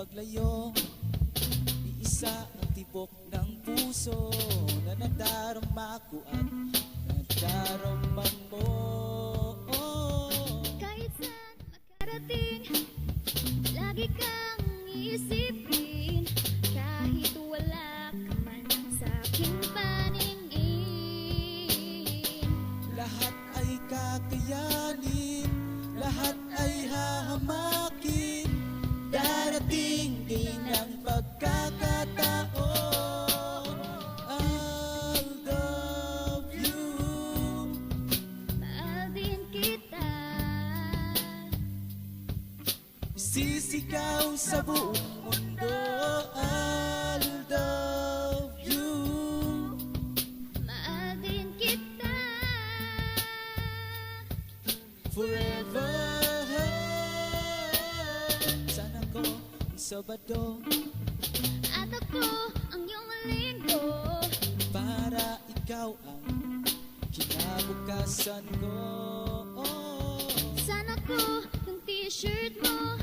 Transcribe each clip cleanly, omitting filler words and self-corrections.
paglayo, iisa ang tibok ng puso na nadarama ko at nadarama mo. Kahit saan makarating, lagi kang isipin. Kahit wala ka man sa aking paningin, Lahat ay kakayanin, lahat ay hahamakin. Darating din ang pagkakataon. I'll love you. mahal din kita. Sisigaw sa buong mundo, I'll love you. Mahal din kita. Forever. Sana ko ang Sabado At ako ang iyong linggo, para ikaw ang kinabukasan ko. sana ko yung t-shirt mo,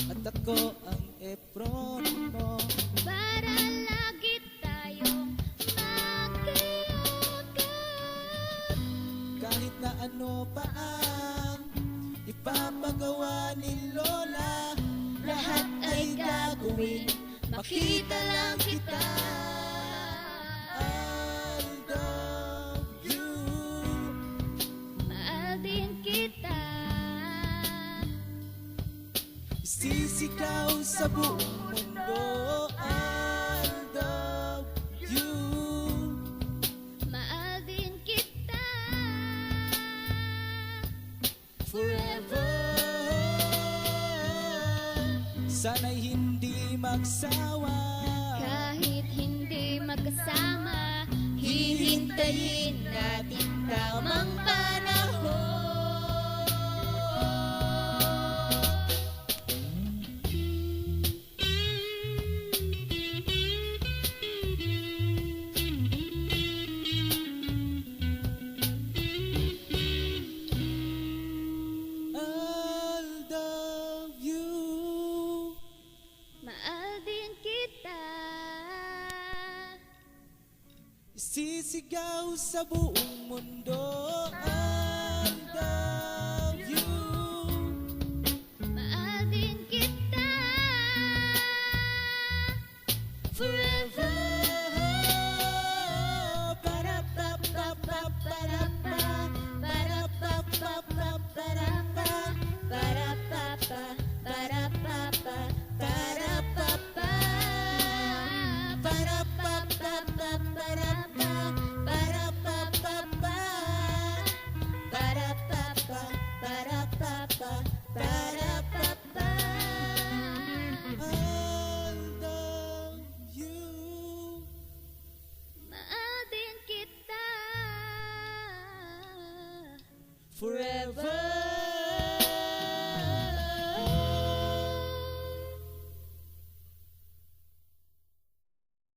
At ako ang apron mo. para lagi tayong magkayakap. Kahit na ano pa ang ipapagawa ni Lola, lahat ay gagawin, makita lang kita. I love you. Mahal din kita. Sisigaw sa buong mundo, I love you. Mahal din kita. Forever. Sana'y hindi magsawa, Kahit hindi magkasama, hihintayin natin tamang panahon. I'll love you. Mahal din kita. Sisigaw sa buong mundo, I love you. Mahal din kita. Forever. Para-pa-pa-pa-para-pa. Para-pa-pa-pa-para-pa. Para-pa-pa, para-pa-pa, para-pa-pa. Para-pa-pa-pa-para-pa. Para-pa-pa-pa. Para-pa-pa, para-pa-pa, para-pa-pa. I love you. Mahal din kita. Forever.